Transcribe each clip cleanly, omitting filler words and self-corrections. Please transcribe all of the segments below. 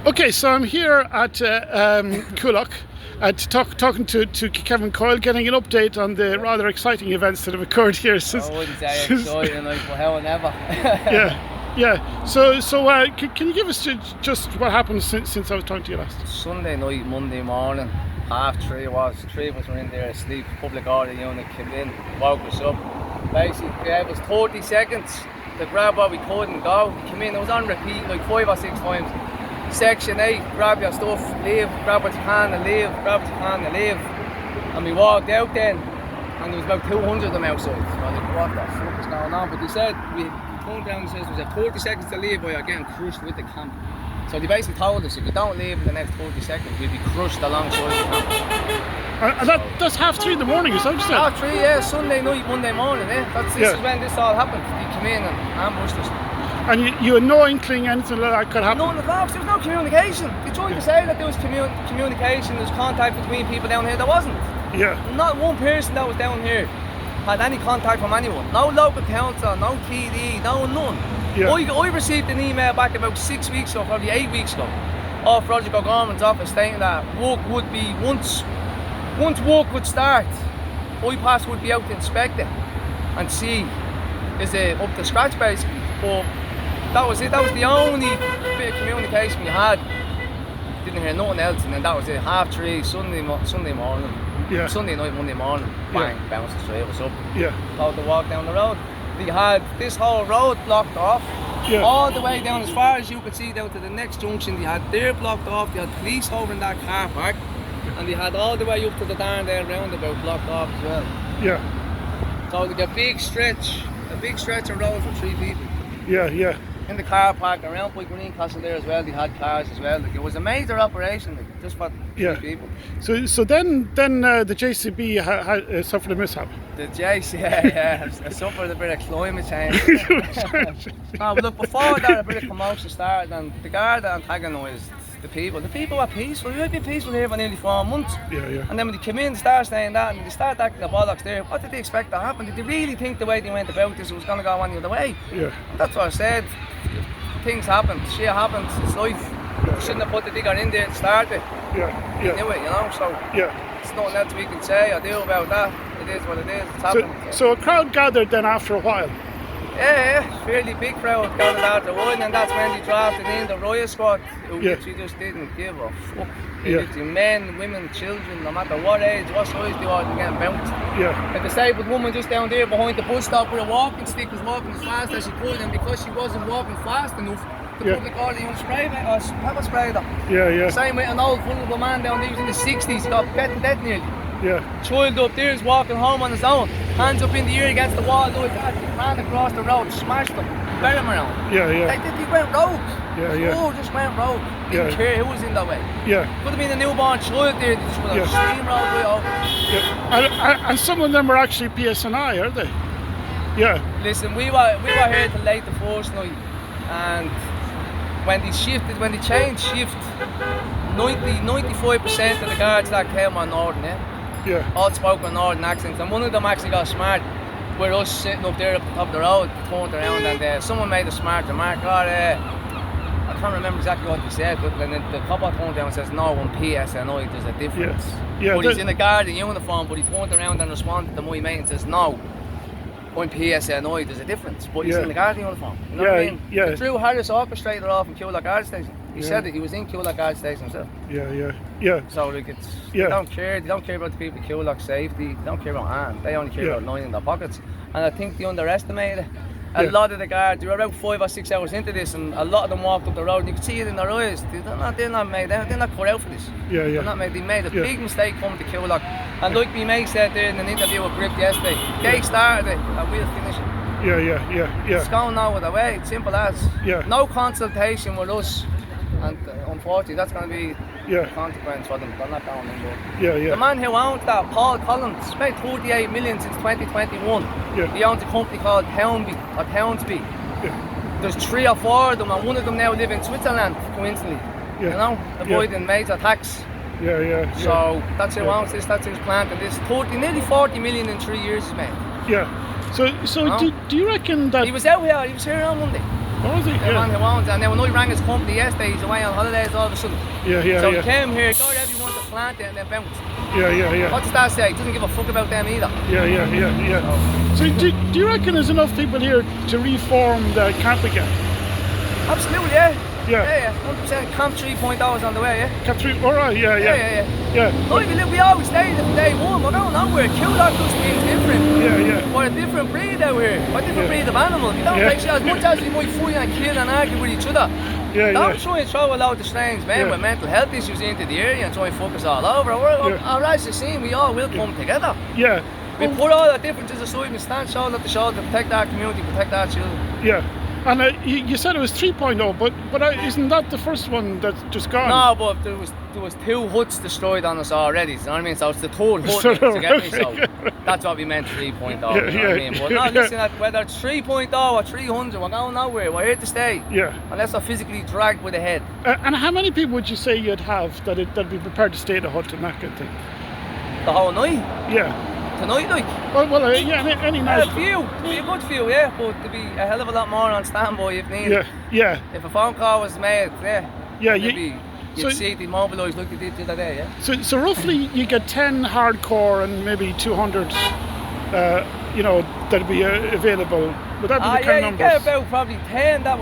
Okay, so I'm here at Coolock talking to Kevin Coyle, getting an update on the rather exciting events that have occurred here since. I wouldn't say exciting, like, but hell never. Yeah. So can you give us just what happened since I was talking to you last? Sunday night, Monday morning, 3:30 it was. 3 of us were in there asleep. Public order unit came in, woke us up. Basically, gave us 30 seconds to grab what we couldn't go. He came in, it was on repeat like 5 or 6 times. Section 8, grab your stuff, leave, grab what you can and leave, grab what you can and leave. And we walked out then, and there was about 200 of them outside. So I was like, what the fuck is going on? But they said, we turned down and says there was 30 seconds to leave or you're getting crushed with the camp. So they basically told us, if you don't leave in the next 30 seconds, we'll be crushed alongside the camp. And that's 3:30 in the morning, is that what you said? 3:30, yeah, Sunday night, Monday morning, This is when this all happened. They came in and ambushed us. And you had no inkling anything like that could happen? None of that, there was no communication. They tried to say that there was communication, there was contact between people down here, there wasn't. Yeah. Not one person that was down here had any contact from anyone. No local council, no TD, none. Yeah. I received an email back about 6 weeks ago, probably 8 weeks ago, off Roger O'Gorman's office stating that work would be, once work would start, IPAS would be out to inspect it and see is it up to scratch basically. But that was it, that was the only bit of communication we had. Didn't hear nothing else, and then that was it, 3:30 Sunday morning. Yeah. Sunday night, Monday morning, bang, bounced the 3 of us up. Yeah. Told to walk down the road. They had this whole road blocked off, all the way down as far as you could see down to the next junction. They had there blocked off, they had police over in that car park, and they had all the way up to the Darndale roundabout blocked off as well. Yeah. So they got a big stretch of road for 3 people. Yeah. In the car park around by Greencastle there as well, they had cars as well. Like, it was a major operation, like, just for 3 people. So then the JCB suffered a mishap. The JC, yeah, suffered a bit of climate change. No, but look, before that a bit of commotion started, and the guard antagonised the people. The people were peaceful. We've been peaceful here for nearly 4 months. Yeah. And then when they came in, started saying that, and they started acting the bollocks there, what did they expect to happen? Did they really think the way they went about this was going to go any other way? Yeah. That's what I said. Things happen, shit happens, it's life. They shouldn't have put the digger in there to start it. Yeah. They knew it, you know, so it's nothing else we can say or do about that. It is what it is, it's happening. So a crowd gathered then after a while? Yeah, fairly big crowd gathered after a while, and that's when they drafted in the riot squad, who literally just didn't give a fuck. Literally men, women, children, no matter what age, what size they are, they're getting bounced. Yeah. A disabled woman just down there behind the bus stop with a walking stick was walking as fast as she could, and because she wasn't walking fast enough, the public order unit sprayed her, or pepper sprayed her. Yeah. Same with an old vulnerable man down there, he was in the 60s, he got beaten to death nearly. Yeah. Child up there is walking home on his own, hands up in the air against the wall like that, ran across the road, smashed him, buried him around. Yeah. They went rogue. Yeah. Oh, just went rogue. Didn't care who was in that way. Yeah. Could have been a newborn child there, they just would have steamrolled way over. Yeah. And some of them were actually PSNI, are they? Yeah. Listen, we were here till late the first night, and when they changed shift, 95% of the guards that came on Northern, all spoke with Northern accents, and one of them actually got smart. With us sitting up there at the top of the road, turned around, and someone made a smart remark. I can't remember exactly what they said, but then the cop turned around and says, "No, on PSNI there's a difference." Yeah. But he's in a Guardian uniform, but he turned around and responded to my mate and says, "No, on PSNI there's a difference, but he's in the Guardian uniform." You know what I mean? The Drew Harris orchestrator off in Coolock Guard Station. He said it. He was in Coolock Guard Station himself. Yeah. So like they don't care. They don't care about the people at Coolock's safety. They don't care about harm. They only care about lining their pockets. And I think they underestimated it. A lot of the guards, they were about 5 or 6 hours into this, and a lot of them walked up the road, and you could see it in their eyes. They're not cut out for this. They're not made. They made a big mistake coming to Coolock. And like me mate said there in an interview with Grip yesterday, they started it, and we'll finish it. Yeah. It's going no other way. It's simple as. Yeah. No consultation with us, and unfortunately, that's going to be the consequence for them. They're not going anymore. The man who owns that, Paul Collins, paid 38 million since 2021. He owns a company called Townsby. There's 3 or 4 of them, and one of them now live in Switzerland, coincidentally. You know, avoiding major tax. So that's who owns this, that's who's planting this. Nearly 40 million in 3 years, mate. So do you reckon that... He was here on Monday. Oh, is he? The man Yeah. who owns it. And then when I rang his company yesterday, he's away on holidays all of a sudden. Yeah. So Yeah. he came here, got everyone to plant it and then bounced. Yeah. What does that say? He doesn't give a fuck about them either. Yeah. So do you reckon there's enough people here to reform the camp again? Absolutely, yeah. Yeah. 100%. Camp 3.0 is on the way, yeah. Camp 3. All right. Yeah. Look, we always stayed from day one. We're going nowhere. Coolock does things different. Yeah. We're a different breed out here. We're a different breed of animal. We don't Yeah. take shit as much as we might fight and kill and argue with each other. Don't try and throw a load of strange men with mental health issues into the area and try and fuck us all over. As you see, we all will come together. Yeah. We put all our differences aside and stand shoulder to shoulder to protect our community, protect our children. Yeah. And you said it was 3.0, but isn't that the first one that's just gone? No, but there was 2 huts destroyed on us already. You know what I mean? So it's the 3rd hut to get me. So that's what we meant 3.0. You know what I mean? But no, listen, whether it's 3.0 or 300, we're going nowhere. We're here to stay. Yeah. Unless we're physically dragged with the head. And how many people would you say you'd have that'd be prepared to stay at the hut and that kind of thing? The whole night? Yeah. Tonight, like? Well, yeah, any night. A few. There'd be a good few, yeah. But there'd be a hell of a lot more on standby if needed. Yeah. If a phone call was made, Yeah, you'd see it demobilised like they did the other day, yeah. So roughly you get 10 hardcore and maybe 200, that'd be available. Would that be the kind of you numbers? get about probably 10 that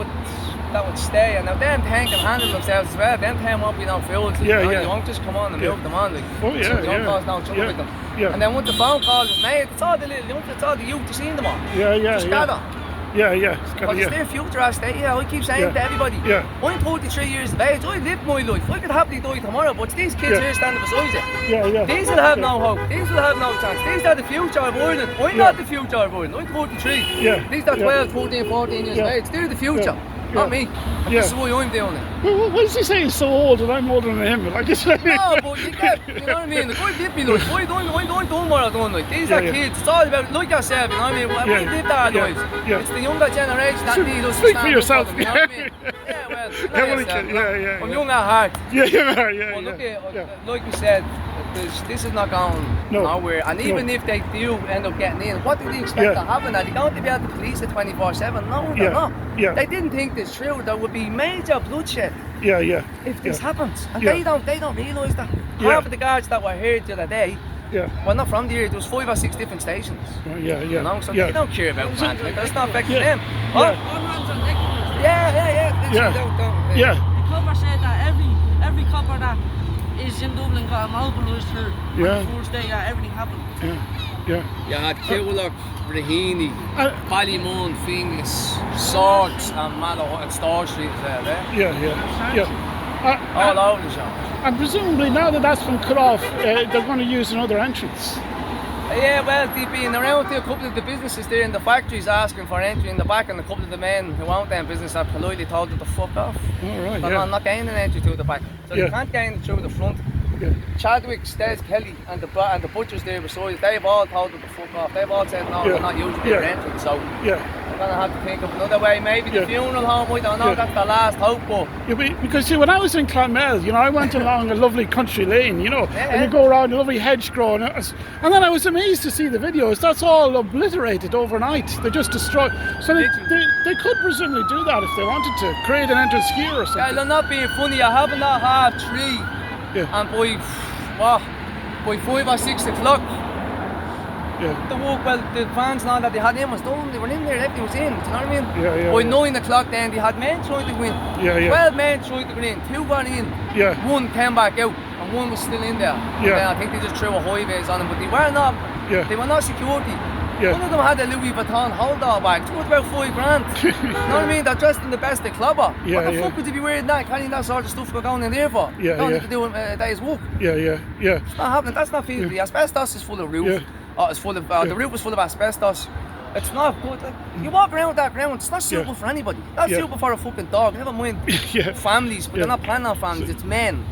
would stay. And now them 10 can handle themselves as well. Them 10 won't be no fools. You won't just come on and move them on. Like, don't cause no trouble with them. Yeah. And then once the phone call is made, it's all the youth to see them on. Just gather. Yeah. Because it's their future I stay. I keep saying to everybody, I'm 33 years of age, I lived my life. I could happily die tomorrow, but it's these kids here standing beside you. Yeah. These will have no hope. These will have no chance. These are the future of Ireland. I'm not the future of Ireland. I'm 43. These are 12, 14, 14 years of age. They're the future. Not me. And this is why I'm doing it. Well, what does he say he's so old and I'm older than him? Like, no, but you know what I mean? The guy did me like, I don't what I've done. Like, these are kids. It's all about, like yourself, you know what I mean? We lived our lives. It's the younger generation that need us to speak stand for yourself. Up for them, you know what I mean? I'm young at heart. Well, look at, like we said, this is not going nowhere. And even if they do end up getting in, what do they expect to happen? Are they going to be able to police it 24/7? No, they're not. They didn't think this through. There would be major bloodshed. If this happens, and they don't realise that. Half of the guards that were here the other day, well, not from the area. There was 5 or 6 different stations. You know, so they don't care about management. That's not affecting them. Our hands on neck. Yeah. The copper said that every copper that is in Dublin got mobilised for the first day that everything happened. You had Coyle, Raheny, Ballymun, Phoenix, Swords and Mallow and Store Street is there, all over the shop. And presumably now that that's been cut off, they're going to use another entrance. Yeah, well, they've been around to a couple of the businesses there in the factories asking for entry in the back, and a couple of the men who own them business have politely told them to fuck off. Alright, I'm not getting an entry through the back. So you can't gain it through the front. Chadwick, Stes, Kelly and the butchers there beside, they've all told them to fuck off. They've all said no, they're not using their entrance. So I'm going to have to think of another way. Maybe the funeral home, I don't know, that's the last hope. But because see, when I was in Clonmel, I went along a lovely country lane, and you go around a lovely hedgerow, and then I was amazed to see the videos. That's all obliterated overnight. They just destroyed. So they could presumably do that if they wanted to create an entrance here or something. Yeah, they're not being funny. I haven't that 3:30. And by 5 or 6 o'clock, the fans now that they had in was done. They were in there, everything was in. Do you know what I mean? By 9 o'clock then, they had men trying to go in. 12 men trying to go in, 2 got in, 1 came back out, and 1 was still in there. And then I think they just threw a high vis on them, but they were not security. One of them had a Louis Vuitton hold-all bag, it was about $5,000. You know what I mean? They're dressed in the best of clobber. What the fuck would you be wearing that? Carrying that sort of stuff going in there for? You don't need to do a day's work. It's not happening. That's not feasible. Asbestos is full of roof. It's full of the roof was full of asbestos. It's not good. Like, you walk around that ground, it's not suitable for anybody. Not suitable for a fucking dog. Never mind families, but they're not planning on families. It's men.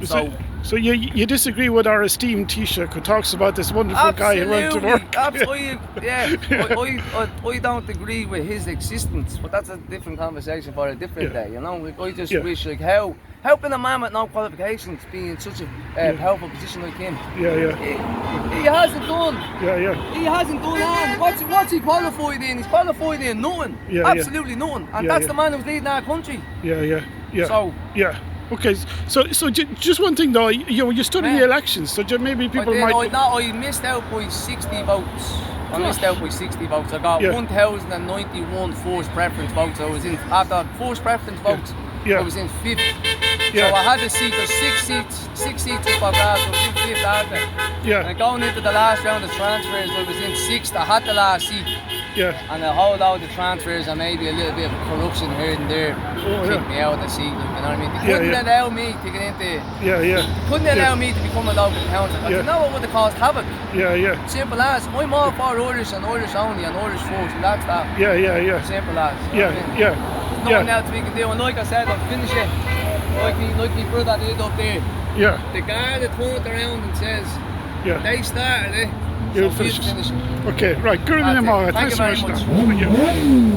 So you disagree with our esteemed Taoiseach who talks about this wonderful guy who went to work? Absolutely, I don't agree with his existence, but that's a different conversation for a different day. I just wish how Helping a man with no qualifications be in such a powerful position like him. Yeah. He hasn't done. Yeah. He hasn't done that. What's he qualified in? He's qualified in nothing. Yeah, Absolutely nothing. And that's the man who's leading our country. Yeah. So yeah. Okay, so just one thing though, you study the elections, so maybe people might. I missed out by 60 votes. I got 1,091 first preference votes. I was in after first preference votes. I was in 5th. So I had a seat. There's 6 seats for grass. I was in 5th after. And going into the last round of transfers, I was in 6th. I had the last seat. And a whole lot of the transfers and maybe a little bit of corruption here and there kicked me out of the seat. You know what I mean? They couldn't allow me to get into. They couldn't allow me to become a local councillor. You know what would have caused havoc? Simple as. I'm all for Irish and Irish only and Irish folks, and that's that. Simple as. Nothing else we can do. And like I said, I'm finishing. Like me brother did up there. The guy that turned around and says, they started it. You'll finish. Okay, right. Good evening, Margaret. Thank you very much. Thank you.